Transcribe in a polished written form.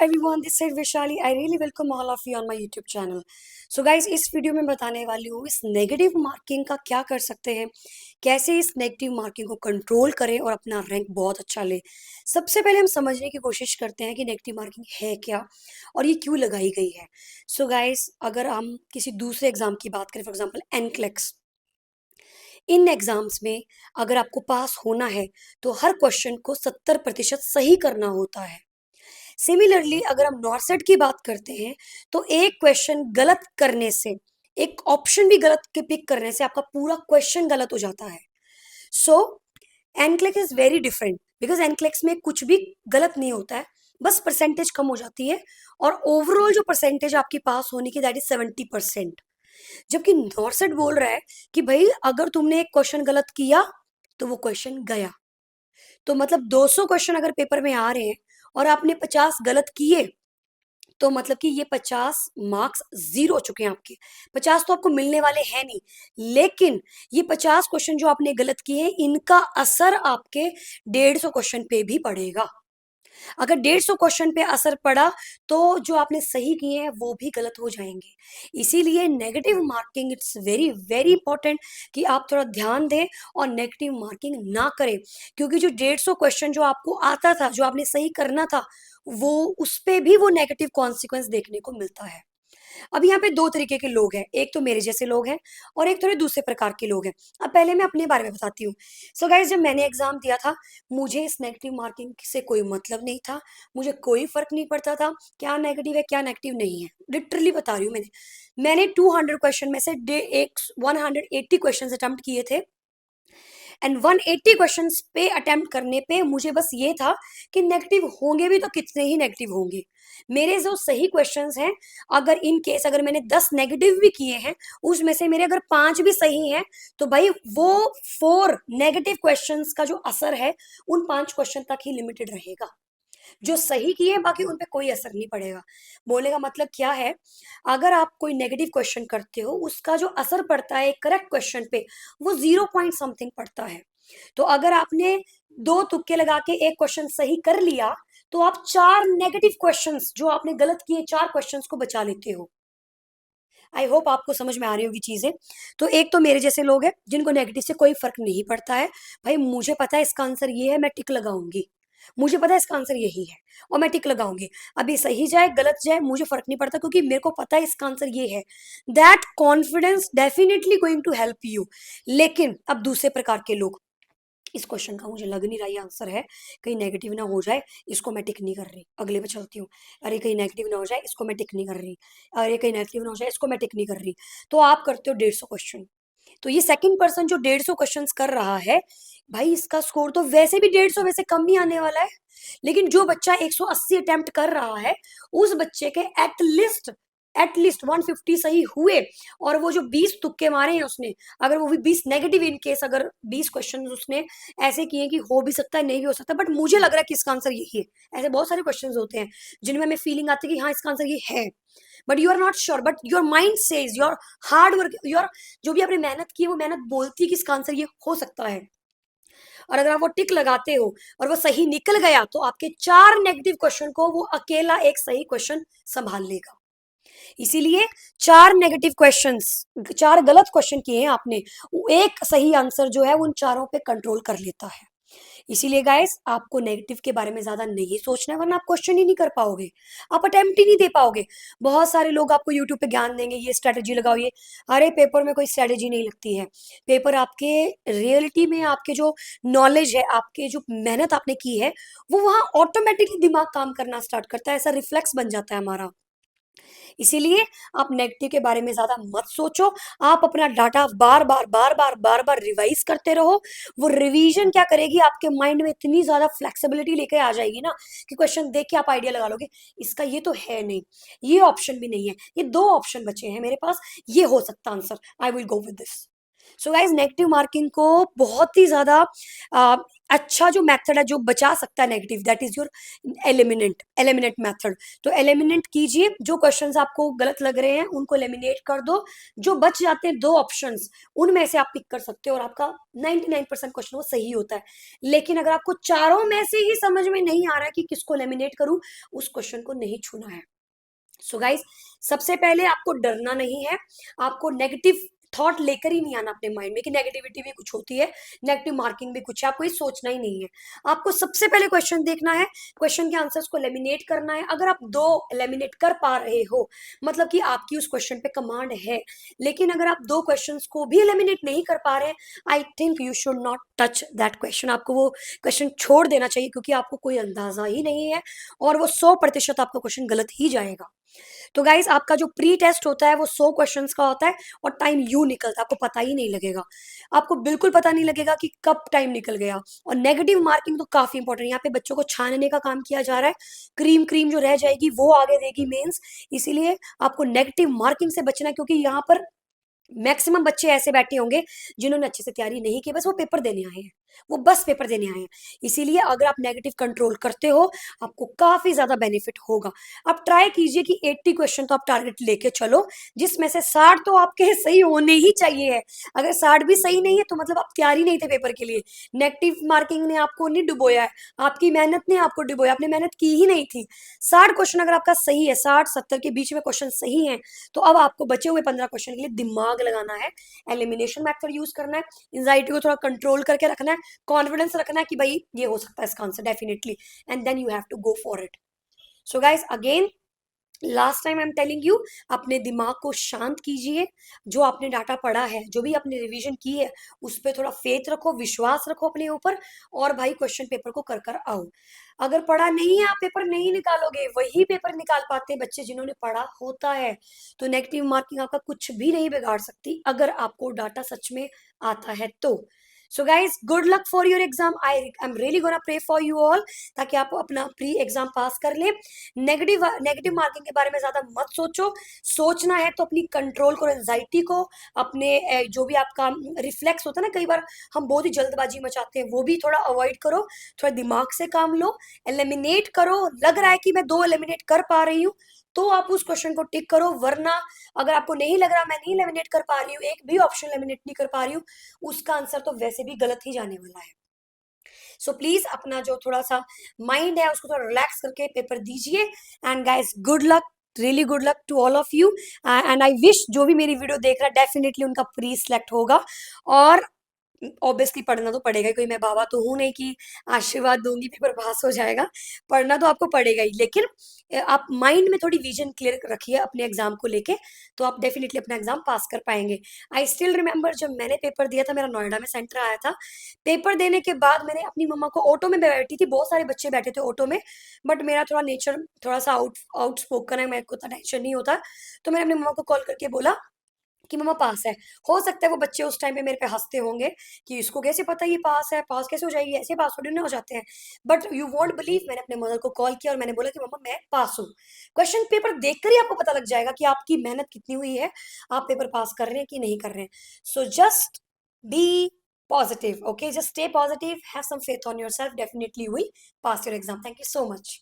everyone, this is Vishali. I really welcome all of you on my YouTube channel. So guys, इस video में बताने वाली हूँ इस नेगेटिव मार्किंग का क्या कर सकते हैं, कैसे इस नेगेटिव मार्किंग को कंट्रोल करें और अपना रैंक बहुत अच्छा ले। सबसे पहले हम समझने की कोशिश करते हैं कि नेगेटिव मार्किंग है क्या और ये क्यों लगाई गई है। सो गाइस, अगर हम किसी दूसरे एग्जाम की बात करें, for example NCLEX, in exams में अगर आपको पास होना है तो हर क्वेश्चन को 70% सही करना होता है। सिमिलरली अगर हम नॉर्सेट की बात करते हैं तो एक क्वेश्चन गलत करने से, एक ऑप्शन भी गलत के पिक करने से आपका पूरा क्वेश्चन गलत हो जाता है। So NCLEX is very different because NCLEX में कुछ भी गलत नहीं होता है, बस परसेंटेज कम हो जाती है और ओवरऑल जो परसेंटेज आपकी पास होने की दैट इज 70%। जबकि नॉर्सेट बोल रहा है कि भाई अगर तुमने एक क्वेश्चन गलत किया तो वो क्वेश्चन गया। तो मतलब 200 क्वेश्चन अगर पेपर में आ रहे हैं और आपने 50 गलत किए तो मतलब कि ये 50 मार्क्स जीरो हो चुके हैं आपके। 50 तो आपको मिलने वाले हैं नहीं, लेकिन ये 50 क्वेश्चन जो आपने गलत किए हैं इनका असर आपके 150 क्वेश्चन पे भी पड़ेगा। अगर 150 क्वेश्चन पे असर पड़ा तो जो आपने सही किए हैं वो भी गलत हो जाएंगे। इसीलिए negative marking it's very very important कि आप थोड़ा ध्यान दें और नेगेटिव मार्किंग ना करें, क्योंकि जो 150 क्वेश्चन जो आपको आता था, जो आपने सही करना था, वो उस पे भी वो नेगेटिव कॉन्सिक्वेंस देखने को मिलता है। अब यहाँ पे दो तरीके के लोग हैं, एक तो मेरे जैसे लोग हैं और एक थोड़े दूसरे प्रकार के लोग हैं। अब पहले मैं अपने बारे में बताती हूँ। सो गाइज, जब मैंने एग्जाम दिया था मुझे इस नेगेटिव मार्किंग से कोई मतलब नहीं था। मुझे कोई फर्क नहीं पड़ता था क्या नेगेटिव है क्या नेगेटिव नहीं है। लिटरली बता रही हूँ, मैंने 200 क्वेश्चन में से 180 क्वेश्चन अटेम्प्ट किए थे एंड 180 क्वेश्चंस पे अटेम्प्ट करने पे मुझे बस ये था कि नेगेटिव होंगे भी तो कितने ही नेगेटिव होंगे। मेरे जो सही क्वेश्चंस हैं, अगर इन केस अगर मैंने 10 नेगेटिव भी किए हैं उसमें से मेरे अगर 5 भी सही हैं तो भाई वो 4 नेगेटिव क्वेश्चंस का जो असर है उन 5 क्वेश्चन तक ही लिमिटेड रहेगा। जो सही किए हैं बाकी उन पे कोई असर नहीं पड़ेगा। बोलने का मतलब क्या है, अगर आप कोई नेगेटिव क्वेश्चन करते हो उसका जो असर पड़ता है करेक्ट क्वेश्चन पे वो 0 पॉइंट समथिंग पड़ता है। तो अगर आपने दो तुक्के लगा के एक क्वेश्चन सही कर लिया तो आप 4 नेगेटिव क्वेश्चंस जो आपने गलत किए 4 क्वेश्चंस को बचा लेते हो। आई होप आपको समझ में आ रही होगी चीजें। तो एक तो मेरे जैसे लोग हैं जिनको नेगेटिव से कोई फर्क नहीं पड़ता है। भाई मुझे पता है इसका आंसर ये है, मैं टिक लगाऊंगी। मुझे पता है इसका आंसर यही है और मैं टिक लगाऊंगी। अभी सही जाए गलत जाए मुझे फर्क नहीं पड़ता, क्योंकि मेरे को पता है इसका आंसर ये है। That confidence definitely going to help you. लेकिन अब दूसरे प्रकार के लोग, इस क्वेश्चन का मुझे लग नहीं रहा ये आंसर है, कहीं नेगेटिव ना हो जाए, इसको मैं टिक नहीं कर रही, अगले पे चलती हूँ। अरे कहीं नेगेटिव ना हो जाए, इसको मैं टिक नहीं कर रही। अरे कहीं नेगेटिव ना हो जाए, इसको मैं टिक नहीं कर रही। तो आप करते हो 150 क्वेश्चन। तो ये सेकंड पर्सन जो 150 क्वेश्चन कर रहा है, भाई इसका स्कोर तो वैसे भी 150 में से कम ही आने वाला है। लेकिन जो बच्चा 180 अटेम्प्ट कर रहा है उस बच्चे के एटलीस्ट 150 सही हुए। और वो जो 20 तुक्के मारे हैं उसने, अगर वो भी 20 नेगेटिव, इन केस अगर 20 क्वेश्चन उसने ऐसे किए कि हो भी सकता है नहीं भी हो सकता, बट मुझे लग रहा है कि इसका आंसर यही है। ऐसे बहुत सारे क्वेश्चन होते हैं जिनमें हमें फीलिंग आती है कि हाँ इसका आंसर ये है, but you are not sure, but your mind says, your hard work, your जो भी आपने मेहनत की है वो मेहनत बोलती है कि इसका आंसर ये हो सकता है। और अगर आप वो टिक लगाते हो और वो सही निकल गया तो आपके 4 नेगेटिव क्वेश्चन को वो अकेला एक सही क्वेश्चन संभाल लेगा। इसीलिए 4 नेगेटिव क्वेश्चंस, 4 गलत क्वेश्चन किए हैं आपने, एक सही आंसर जो है उन चारों पे कंट्रोल कर लेता है। इसीलिए गाइस, आपको नेगेटिव के बारे में ज्यादा नहीं सोचना है, वरना आप क्वेश्चन ही नहीं कर पाओगे, आप अटेम्प्ट ही नहीं दे पाओगे। बहुत सारे लोग आपको यूट्यूब पे ज्ञान देंगे, ये स्ट्रेटेजी लगाओ ये। अरे पेपर में कोई स्ट्रेटेजी नहीं लगती है। पेपर आपके रियलिटी में आपके जो नॉलेज है, आपके जो मेहनत आपने की है, वो वहां ऑटोमेटिकली दिमाग काम करना स्टार्ट करता है, ऐसा रिफ्लेक्स बन जाता है हमारा। इसीलिए आप नेगेटिव के बारे में ज्यादा मत सोचो। आप अपना डाटा बार बार रिवाइज करते रहो। वो रिवीजन क्या करेगी, आपके माइंड में इतनी ज्यादा फ्लेक्सिबिलिटी लेके आ जाएगी ना कि क्वेश्चन देख के आप आइडिया लगा लोगे इसका ये तो है नहीं, ये ऑप्शन भी नहीं है, ये 2 ऑप्शन बचे हैं मेरे पास, ये हो सकता answer, I will go with this. So guys negative marking को बहुत ही ज्यादा अ, अच्छा जो मेथड है जो बचा सकता है negative, that is your eliminate method. तो एलिमिनेट कीजिए, जो क्वेश्चंस आपको गलत लग रहे हैं उनको एलिमिनेट कर दो। जो बच जाते हैं दो ऑप्शंस, उनमें से आप पिक कर सकते हो और आपका 99% क्वेश्चन वो सही होता है। लेकिन अगर आपको चारों में से ही समझ में नहीं आ रहा है कि किसको एलिमिनेट करूं, उस क्वेश्चन को नहीं छूना है। सो गाइस, सबसे पहले आपको डरना नहीं है। आपको नेगेटिव थॉट लेकर ही नहीं आना अपने माइंड में कि नेगेटिविटी भी कुछ होती है, नेगेटिव मार्किंग भी कुछ है। आपको ये सोचना ही नहीं है। आपको सबसे पहले क्वेश्चन देखना है, क्वेश्चन के आंसर्स को लेमिनेट करना है। अगर आप दो लेमिनेट कर पा रहे हो, मतलब कि आपकी उस क्वेश्चन पे कमांड है। लेकिन अगर आप दो क्वेश्चंस को भी लेमिनेट नहीं कर पा रहे, I think you should not touch that question. आपको वो क्वेश्चन छोड़ देना चाहिए, क्योंकि आपको कोई अंदाजा ही नहीं है और वो 100% आपका क्वेश्चन गलत ही जाएगा। तो गाइस, आपका जो प्री टेस्ट होता है वो 100 क्वेश्चंस का होता है और टाइम यूं निकलता है, आपको पता ही नहीं लगेगा। आपको बिल्कुल पता नहीं लगेगा कि कब टाइम निकल गया। और नेगेटिव मार्किंग तो काफी इंपॉर्टेंट है। यहाँ पे बच्चों को छानने का काम किया जा रहा है। क्रीम क्रीम जो रह जाएगी वो आगे देगी मेंस। इसीलिए आपको नेगेटिव मार्किंग से बचना है, क्योंकि यहाँ पर मैक्सिमम बच्चे ऐसे बैठे होंगे जिन्होंने अच्छे से तैयारी नहीं की, बस वो पेपर देने आए हैं। वो बस पेपर देने आए हैं। इसीलिए अगर आप नेगेटिव कंट्रोल करते हो, आपको काफी ज्यादा बेनिफिट होगा। आप ट्राई कीजिए कि 80 क्वेश्चन तो आप टारगेट लेके चलो, जिसमें से 60 तो आपके सही होने ही चाहिए है। अगर 60 भी सही नहीं है तो मतलब आप तैयार ही नहीं थे पेपर के लिए। नेगेटिव मार्किंग ने आपको नहीं डुबोया है, आपकी मेहनत ने आपको डुबोया। आपने मेहनत की ही नहीं थी। 60 क्वेश्चन अगर आपका सही है, 60-70 के बीच में क्वेश्चन सही है, तो अब आपको बचे हुए 15 क्वेश्चन के लिए दिमाग लगाना है, एलिमिनेशन मेथड यूज करना है, एंजाइटी को थोड़ा कंट्रोल करके रखना है, कॉन्फिडेंस रखना है कि भाई ये हो सकता है इसका answer definitely, and then you have to go for it. So guys, again last time I am telling you, अपने दिमाग को शांत कीजिए। जो आपने डाटा पढ़ा है, जो भी आपने रिवीजन की है, उस पर थोड़ा फेथ रखो, विश्वास रखो अपने ऊपर, और भाई क्वेश्चन पेपर को कर कर आओ। अगर पढ़ा नहीं है, आप पेपर नहीं निकालोगे। वही पेपर निकाल पाते हैं बच्चे जिन्होंने पढ़ा होता है। तो नेगेटिव मार्किंग आपका कुछ भी नहीं बिगाड़ सकती, अगर आपको डाटा सच में आता है तो। So guys, good luck for your exam. I am really gonna pray for you all, ताकि आप अपना प्री एग्जाम पास कर लें। नेगेटिव नेगेटिव मार्किंग के बारे में ज्यादा मत सोचो। सोचना है तो अपनी कंट्रोल करो एंजाइटी को। अपने जो भी आपका रिफ्लेक्स होता है ना, कई बार हम बहुत ही जल्दबाजी मचाते हैं, वो भी थोड़ा अवॉइड करो। थोड़ा दिमाग से काम लो, एलिमिनेट करो। लग रहा है कि मैं 2 एलिमिनेट कर पा रही हूँ, तो आप उस क्वेश्चन को टिक करो। वरना अगर आपको नहीं लग रहा मैं नहीं लेमिनेट कर पा रही हूँ, एक भी ऑप्शन लेमिनेट नहीं कर पा रही हूँ, उसका आंसर तो वैसे भी गलत ही जाने वाला है। सो प्लीज अपना जो थोड़ा सा माइंड है उसको थोड़ा रिलैक्स करके पेपर दीजिए। And guys, good luck, really good luck to all of you. And I wish जो भी मेरी वीडियो देख रहा है डेफिनेटली उनका प्री सिलेक्ट होगा। और ऑब्वियसली पढ़ना तो पड़ेगा ही, कोई मैं बाबा तो हूं नहीं कि आशीर्वाद दूंगी पेपर पास हो जाएगा। पढ़ना तो आपको पड़ेगा ही, लेकिन आप माइंड में थोड़ी विजन क्लियर रखिए अपने एग्जाम को लेके, तो आप डेफिनेटली अपना एग्जाम पास कर पाएंगे। आई स्टिल रिमेंबर, जब मैंने पेपर दिया था, मेरा नोएडा में सेंटर आया था। पेपर देने के बाद मैंने अपनी मम्मा को, ऑटो में बैठी थी, बहुत सारे बच्चे बैठे थे ऑटो में, बट मेरा थोड़ा नेचर थोड़ा सा आउटस्पोकन है, मेरे को इतना टेंशन नहीं होता। तो मैंने अपनी मम्मा को कॉल करके बोला कि मम्मा पास है। हो सकता है वो बच्चे उस टाइम पे मेरे पे हंसते होंगे कि इसको कैसे पता ये पास है, पास कैसे हो जाएगी, ऐसे पास थोड़ी ना हो जाते हैं। बट यू वॉन्ट बिलीव, मैंने अपने मदर को कॉल किया और मैंने बोला कि मम्मा मैं पास हूँ। क्वेश्चन पेपर देखकर ही आपको पता लग जाएगा कि आपकी मेहनत कितनी हुई है, आप पेपर पास कर रहे हैं कि नहीं कर रहे हैं। So just be positive, okay, just stay positive, have some faith on your self, definitely we pass your exam. Thank you so much.